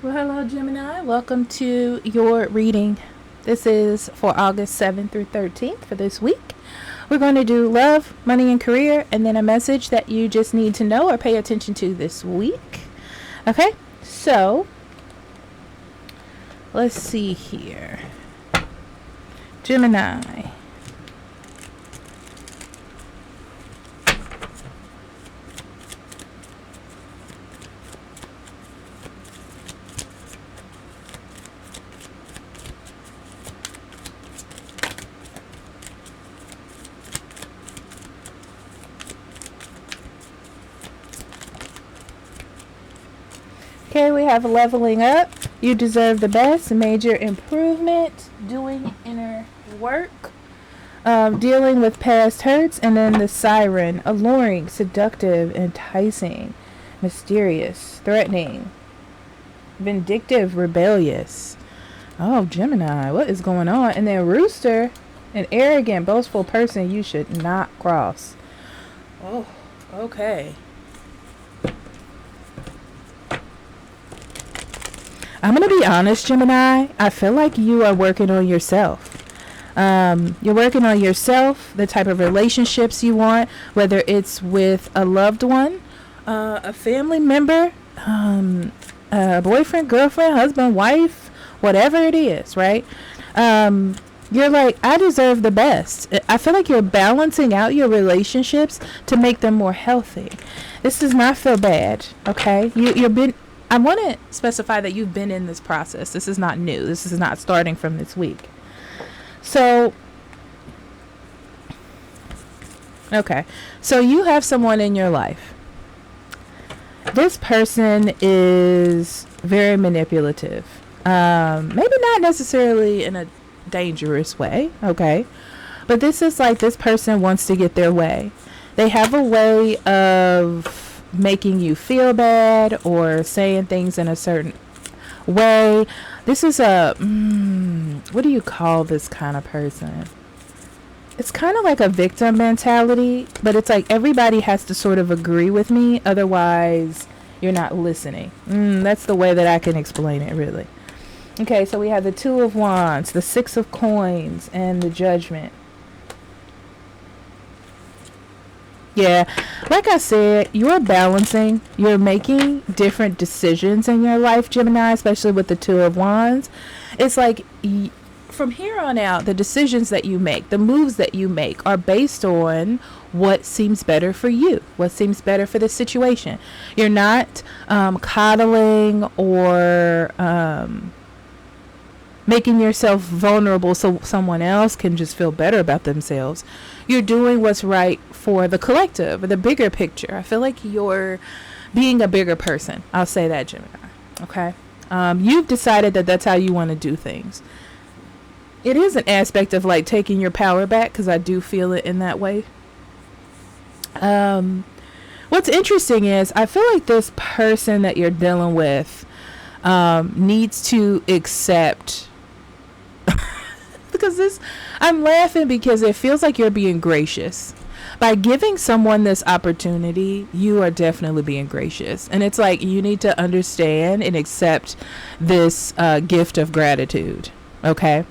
Well, hello, Gemini. Welcome to your reading. This is for August 7th through 13th for this week. We're going to do love, money, and career, and then a message that you just need to know or pay attention to this week. Okay, so let's see here. Gemini. Okay, we have leveling up. You deserve the best. Major improvement. Doing inner work. Dealing with past hurts. And then the siren. Alluring, seductive, enticing, mysterious, threatening, vindictive, rebellious. Oh, Gemini, what is going on? And then rooster, an arrogant, boastful person you should not cross. Oh, okay. I'm going to be honest, Gemini. I feel like you are working on yourself. You're working on yourself, the type of relationships you want, whether it's with a loved one, a family member, a boyfriend, girlfriend, husband, wife, whatever it is, right? You're like, I deserve the best. I feel like you're balancing out your relationships to make them more healthy. This does not feel bad, okay? I want to specify that you've been in this process. This is not new. This is not starting from this week. So, okay. So you have someone in your life. This person is very manipulative. Maybe not necessarily in a dangerous way, okay? But this is like this person wants to get their way. They have a way of making you feel bad or saying things in a certain way. This is what do you call this kind of person? It's kind of like a victim mentality, but it's like everybody has to sort of agree with me, otherwise you're not listening. That's the way that I can explain it, really. Okay, so we have the Two of Wands, the Six of Coins, and the Judgment. Yeah, like I said, you're balancing, you're making different decisions in your life, Gemini, especially with the Two of Wands. It's like from here on out, the decisions that you make, the moves that you make are based on what seems better for you, what seems better for the situation. You're not coddling or making yourself vulnerable so someone else can just feel better about themselves. You're doing what's right for the collective, the bigger picture. I feel like you're being a bigger person. I'll say that, Gemini. Okay? You've decided that that's how you want to do things. It is an aspect of like taking your power back, because I do feel it in that way. What's interesting is I feel like this person that you're dealing with needs to accept because I'm laughing because it feels like you're being gracious. By giving someone this opportunity, you are definitely being gracious. And it's like you need to understand and accept this gift of gratitude. Okay?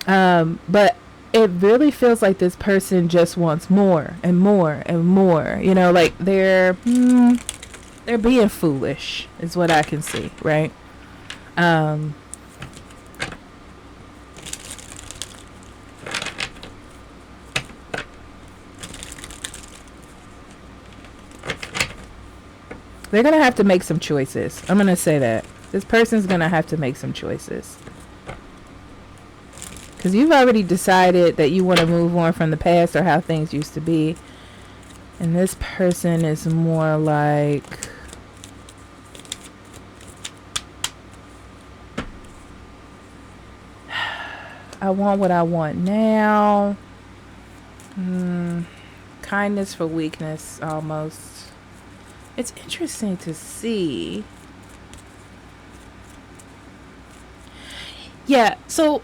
But it really feels like this person just wants more and more and more. You know, like they're being foolish is what I can see, right? They're going to have to make some choices. I'm going to say that. This person's going to have to make some choices. Because you've already decided that you want to move on from the past or how things used to be. And this person is more like, I want what I want now. Kindness for weakness, almost. It's interesting to see. Yeah, so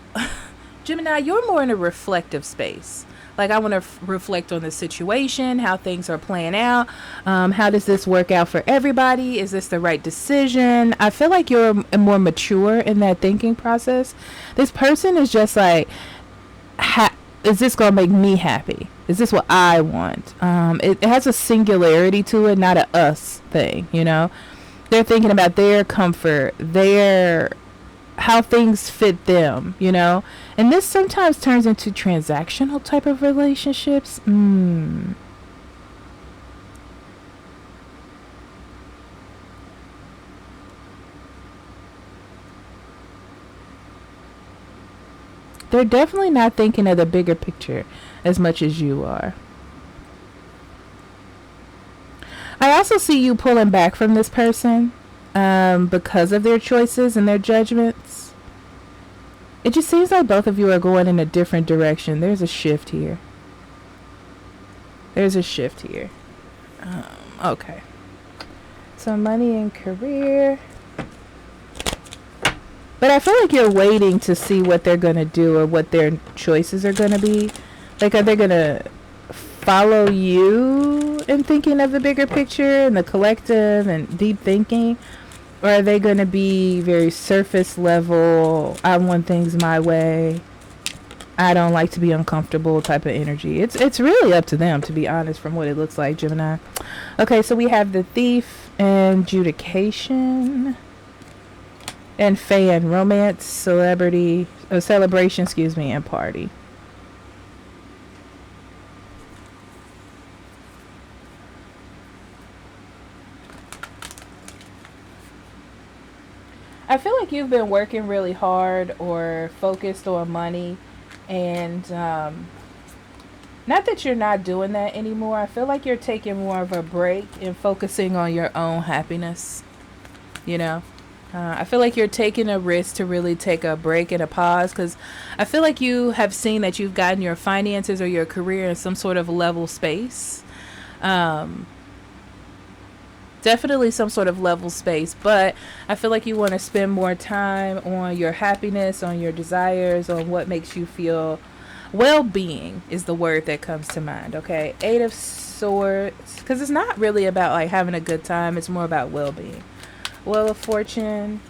Gemini, you're more in a reflective space. Like, I want to reflect on the situation, how things are playing out. How does this work out for everybody? Is this the right decision? I feel like you're more mature in that thinking process. This person is just like, is this going to make me happy? Is this what I want? It has a singularity to it, not a us thing, you know? They're thinking about their comfort, their how things fit them, you know? And this sometimes turns into transactional type of relationships. They're definitely not thinking of the bigger picture as much as you are. I also see you pulling back from this person because of their choices and their judgments. It just seems like both of you are going in a different direction. There's a shift here. There's a shift here. Okay. So money and career. But I feel like you're waiting to see what they're going to do or what their choices are going to be. Like, are they going to follow you in thinking of the bigger picture and the collective and deep thinking? Or are they going to be very surface level, I want things my way, I don't like to be uncomfortable type of energy? It's really up to them, to be honest, from what it looks like, Gemini. Okay, so we have the thief and adjudication. And fan, romance, celebration, and party. I feel like you've been working really hard or focused on money, and not that you're not doing that anymore. I feel like you're taking more of a break and focusing on your own happiness, you know? I feel like you're taking a risk to really take a break and a pause, because I feel like you have seen that you've gotten your finances or your career in some sort of level space. Definitely some sort of level space, but I feel like you want to spend more time on your happiness, on your desires, on what makes you feel well-being is the word that comes to mind. Okay, Eight of Swords, because it's not really about like having a good time, it's more about well-being. Wheel of Fortune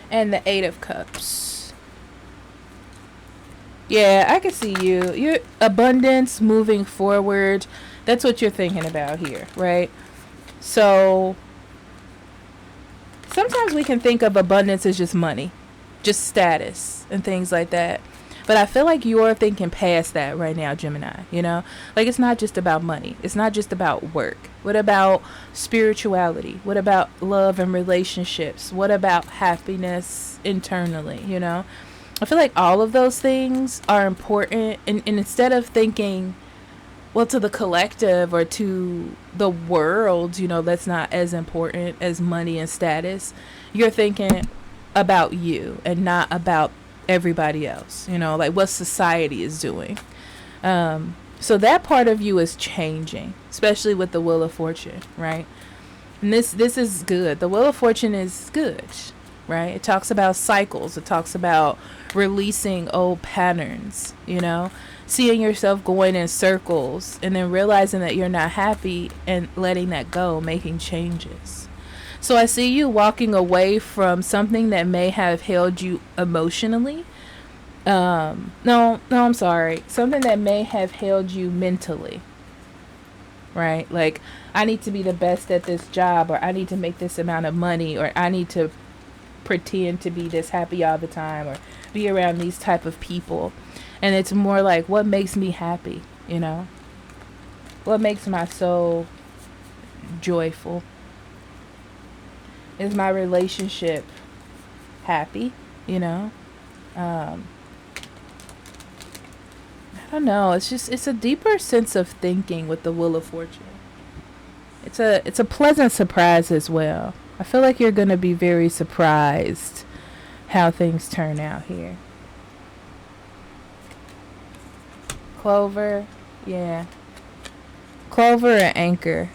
and the Eight of Cups. Yeah, I can see you. Your abundance, moving forward. That's what you're thinking about here, right? So sometimes we can think of abundance as just money, just status and things like that. But I feel like you're thinking past that right now, Gemini, you know? Like, it's not just about money. It's not just about work. What about spirituality? What about love and relationships? What about happiness internally, you know? I feel like all of those things are important. And instead of thinking, well, to the collective or to the world, you know, that's not as important as money and status, you're thinking about you and not about everybody else, you know, like what society is doing. So that part of you is changing, especially with the Wheel of Fortune, right? And this is good. The Wheel of Fortune is good, right? It talks about cycles. It talks about releasing old patterns, you know, seeing yourself going in circles and then realizing that you're not happy and letting that go, making changes. So I see you walking away from something that may have held you emotionally. No, I'm sorry. Something that may have held you mentally. Right? Like, I need to be the best at this job, or I need to make this amount of money, or I need to pretend to be this happy all the time, or be around these type of people. And it's more like, what makes me happy, you know? What makes my soul joyful? Is my relationship happy, you know? I don't know. It's a deeper sense of thinking with the Wheel of Fortune. It's a pleasant surprise as well. I feel like you're going to be very surprised how things turn out here. Clover, yeah. Clover and Anchor.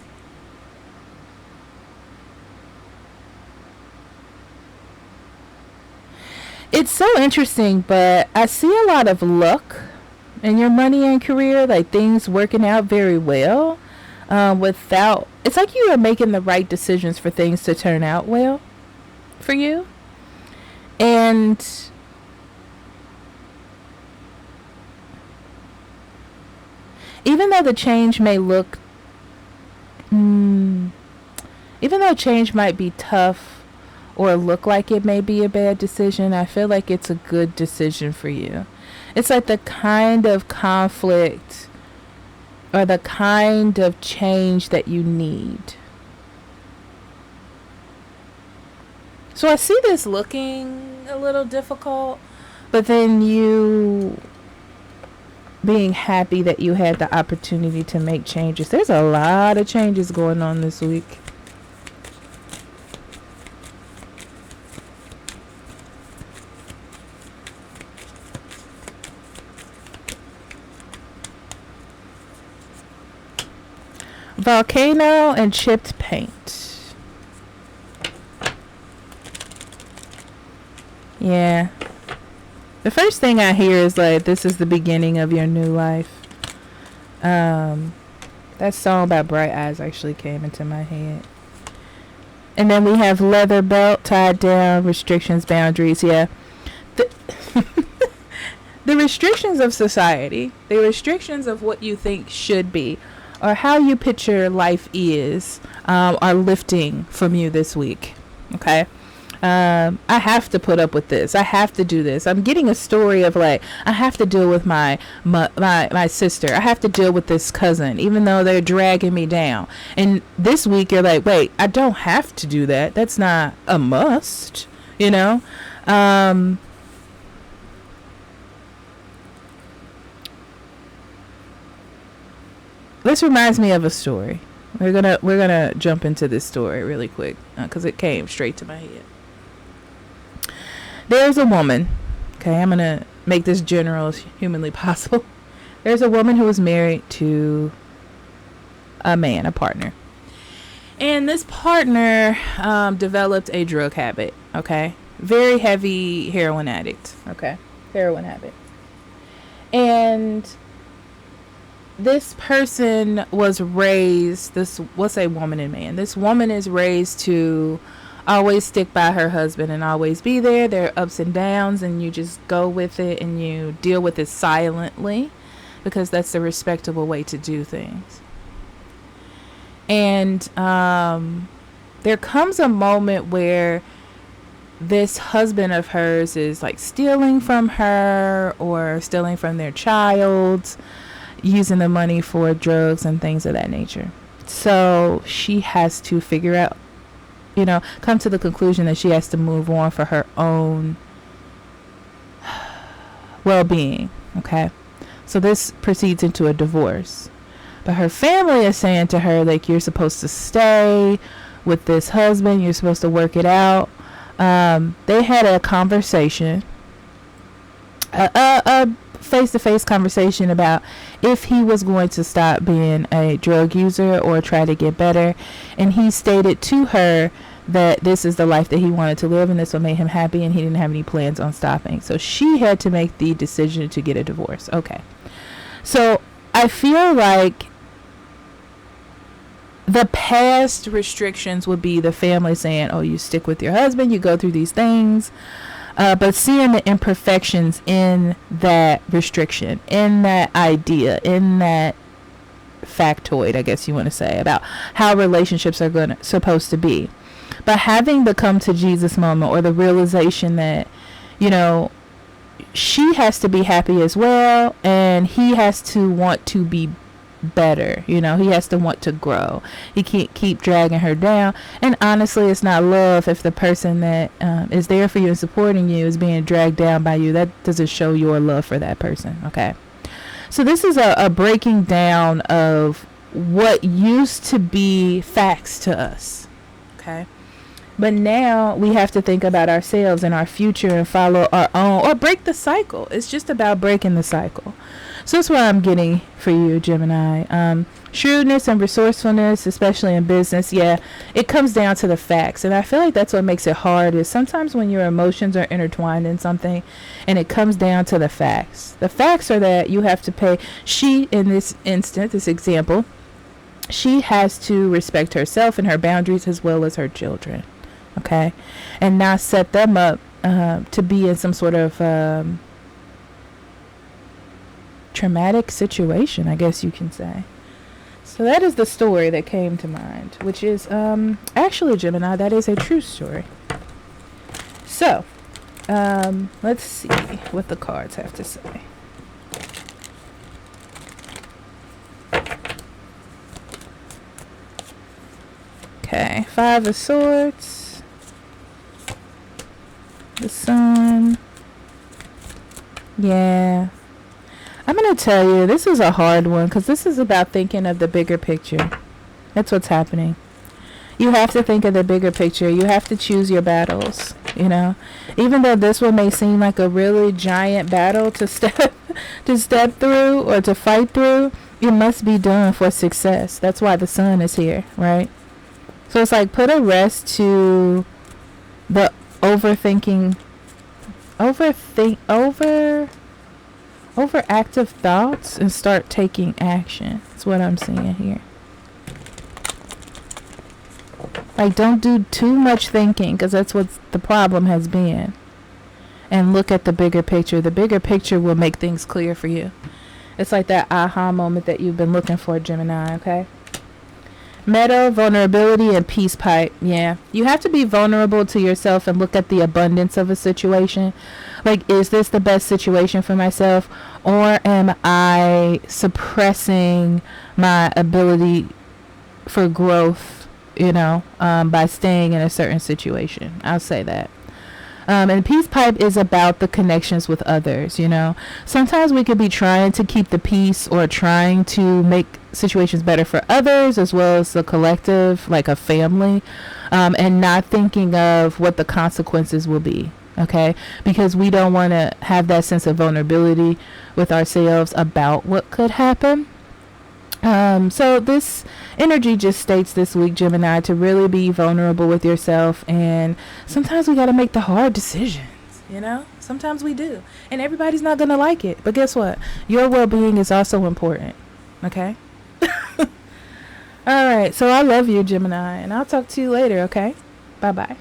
It's so interesting, but I see a lot of luck in your money and career, like things working out very well, without, it's like you are making the right decisions for things to turn out well for you. And even though the change may look, even though change might be tough or look like it may be a bad decision, I feel like it's a good decision for you. It's like the kind of conflict or the kind of change that you need. So I see this looking a little difficult, but then you being happy that you had the opportunity to make changes. There's a lot of changes going on this week. Volcano and chipped paint. Yeah. The first thing I hear is like, this is the beginning of your new life. That song by Bright Eyes actually came into my head. And then we have leather belt, tied down, restrictions, boundaries. Yeah. The restrictions of society, the restrictions of what you think should be, or how you picture life is, are lifting from you this week. Okay. I have to put up with this. I have to do this. I'm getting a story of like, I have to deal with my sister. I have to deal with this cousin, even though they're dragging me down. And this week you're like, wait, I don't have to do that. That's not a must, you know? This reminds me of a story. We're gonna jump into this story really quick because it came straight to my head. There's a woman. Okay, I'm gonna make this general as humanly possible. There's a woman who was married to a man, a partner, and this partner developed a drug habit. Okay, very heavy heroin addict. Okay, heroin habit, and this person was raised, let's say woman and man. This woman is raised to always stick by her husband and always be there. There are ups and downs, and you just go with it and you deal with it silently because that's the respectable way to do things. And there comes a moment where this husband of hers is like stealing from her or stealing from their child, using the money for drugs and things of that nature. So she has to figure out, come to the conclusion that she has to move on for her own well-being. Okay. So this proceeds into a divorce. But her family is saying to her, like, you're supposed to stay with this husband. You're supposed to work it out. They had a conversation, a face-to-face conversation about if he was going to stop being a drug user or try to get better. And he stated to her that this is the life that he wanted to live and this would make him happy, and he didn't have any plans on stopping. So she had to make the decision to get a divorce. Okay. So I feel like the past restrictions would be the family saying, oh, you stick with your husband, you go through these things. But seeing the imperfections in that restriction, in that idea, in that factoid, I guess you want to say, about how relationships are supposed to be. But having the come to Jesus moment, or the realization that, she has to be happy as well, and he has to want to be better. He has to want to grow. He can't keep dragging her down. And honestly, it's not love if the person that is there for you and supporting you is being dragged down by you. That doesn't show your love for that person. Okay. So this is a breaking down of what used to be facts to us. Okay. But now we have to think about ourselves and our future and follow our own, or break the cycle. It's just about breaking the cycle. So that's what I'm getting for you, Gemini. Shrewdness and resourcefulness, especially in business, yeah, it comes down to the facts. And I feel like that's what makes it hard, is sometimes when your emotions are intertwined in something and it comes down to the facts. The facts are that you have to pay. She, in this instant, this example, she has to respect herself and her boundaries as well as her children. Okay? And not set them up to be in some sort of traumatic situation, I guess you can say. So that is the story that came to mind, which is actually, Gemini, that is a true story. So let's see what the cards have to say. Okay, 5 of Swords, the Sun. Yeah, I'm going to tell you, this is a hard one, because this is about thinking of the bigger picture. That's what's happening. You have to think of the bigger picture. You have to choose your battles, you know. Even though this one may seem like a really giant battle to step through or to fight through, it must be done for success. That's why the Sun is here, right? So it's like, put a rest to the overactive thoughts and start taking action. That's what I'm seeing here. Like, don't do too much thinking, because that's what the problem has been. And look at the bigger picture. The bigger picture will make things clear for you. It's like that aha moment that you've been looking for, Gemini, okay? Meta, vulnerability, and peace pipe. Yeah, you have to be vulnerable to yourself and look at the abundance of a situation. Like, is this the best situation for myself, or am I suppressing my ability for growth, you know, by staying in a certain situation? I'll say that. And peace pipe is about the connections with others, you know. Sometimes we could be trying to keep the peace or trying to make situations better for others as well as the collective, like a family, and not thinking of what the consequences will be, okay? Because we don't want to have that sense of vulnerability with ourselves about what could happen. So this energy just states this week, Gemini, to really be vulnerable with yourself. And sometimes we got to make the hard decisions, you know? Sometimes we do. And everybody's not going to like it. But guess what? Your well-being is also important. Okay? All right. So I love you, Gemini. And I'll talk to you later, okay? Bye-bye.